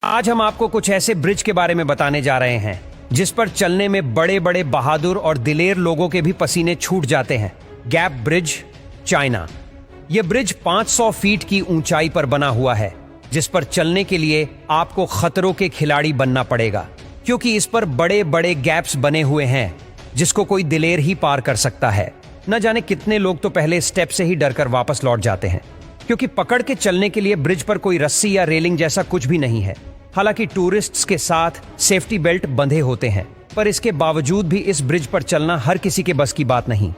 आज हम आपको कुछ ऐसे ब्रिज के बारे में बताने जा रहे हैं जिस पर चलने में बड़े बड़े बहादुर और दिलेर लोगों के भी पसीने छूट जाते हैं। Gap bridge, China. यह ब्रिज 500 फीट की ऊंचाई पर बना हुआ है, जिस पर चलने के लिए आपको खतरों के खिलाड़ी बनना पड़ेगा, क्योंकि इस पर बड़े बड़े गैप्स बने हुए हैं जिसको कोई दिलेर ही पार कर सकता है। न जाने कितने लोग तो पहले स्टेप से ही डरकर वापस लौट जाते हैं, क्योंकि पकड़ के चलने के लिए ब्रिज पर कोई रस्सी या रेलिंग जैसा कुछ भी नहीं है। हालांकि टूरिस्ट्स के साथ सेफ्टी बेल्ट बंधे होते हैं, पर इसके बावजूद भी इस ब्रिज पर चलना हर किसी के बस की बात नहीं।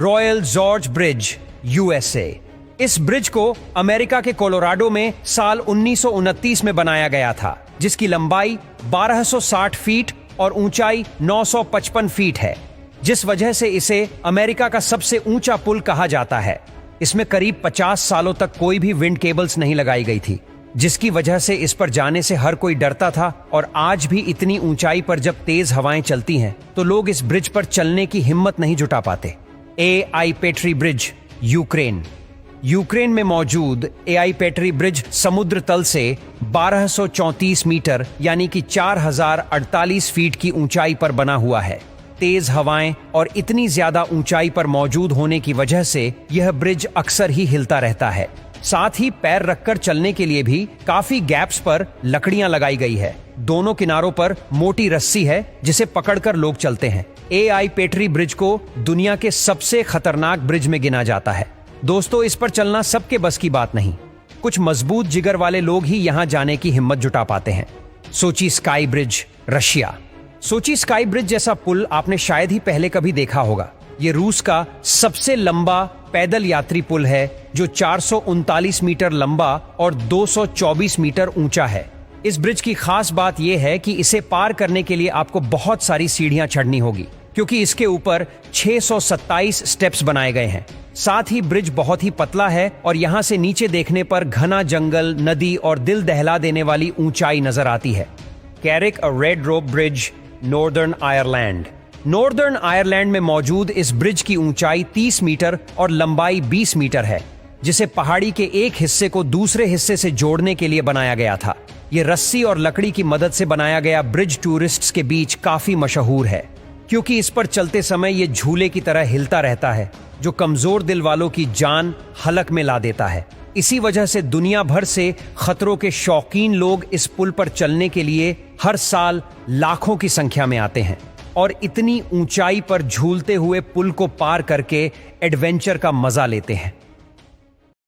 Royal George bridge, USA. इस ब्रिज को अमेरिका के कोलोराडो में साल 1929 में बनाया गया था, जिसकी लंबाई 1260 फीट और ऊंचाई 955 फीट है, जिस वजह से इसे अमेरिका का सबसे ऊंचा पुल कहा जाता है। इसमें करीब 50 सालों तक कोई भी विंड केबल्स नहीं लगाई गई थी, जिसकी वजह से इस पर जाने से हर कोई डरता था। और आज भी इतनी ऊंचाई पर जब तेज हवाएं चलती हैं तो लोग इस ब्रिज पर चलने की हिम्मत नहीं जुटा पाते। AI petri bridge, Ukraine. Ukraine में मौजूद एआई पेट्री ब्रिज समुद्र तल से 1234 मीटर यानी कि 4048 फीट की ऊंचाई पर बना हुआ है। तेज हवाएं और इतनी ज्यादा ऊंचाई पर मौजूद होने की वजह से यह ब्रिज अक्सर ही हिलता रहता है। साथ ही पैर रखकर चलने के लिए भी काफी गैप्स पर लकड़ियां लगाई गई है। दोनों किनारों पर मोटी रस्सी है जिसे पकड़कर लोग चलते हैं। एआई पेट्री ब्रिज को दुनिया के सबसे खतरनाक ब्रिज में गिना जाता है। दोस्तों, इस पर चलना सबके बस की बात नहीं। कुछ मजबूत जिगर वाले लोग ही यहां जाने की हिम्मत जुटा पाते हैं। सोची स्काई ब्रिज, रशिया। सोची स्काई ब्रिज जैसा पुल आपने शायद ही पहले कभी देखा होगा। ये रूस का सबसे लंबा पैदल यात्री पुल है, जो 439 मीटर लंबा और 224 मीटर ऊंचा है। इस ब्रिज की खास बात यह है कि इसे पार करने के लिए आपको बहुत सारी सीढ़ियां चढ़नी होगी, क्योंकि इसके ऊपर 627 स्टेप्स बनाए गए हैं। साथ ही ब्रिज बहुत ही पतला है और यहां से नीचे देखने पर घना जंगल, नदी और दिल दहला देने वाली ऊंचाई नजर आती है। Carrick a Rede rope bridge, Northern Ireland. Northern Ireland में मौजूद इस ब्रिज की ऊंचाई 30 मीटर और लंबाई 20 मीटर है, जिसे पहाड़ी के एक हिस्से को दूसरे हिस्से से जोड़ने के लिए बनाया गया था। यह रस्सी और लकड़ी की मदद से बनाया गया ब्रिज टूरिस्ट्स के बीच काफी मशहूर है, क्योंकि इस पर चलते समय यह झूले की तरह हिलता रहता है, जो कमजोर दिल वालों की जान हलक में ला देता है। इसी वजह से दुनिया भर से खतरों के शौकीन लोग इस पुल पर चलने के लिए हर साल लाखों की संख्या में आते हैं और इतनी ऊंचाई पर झूलते हुए पुल को पार करके एडवेंचर का मजा लेते हैं।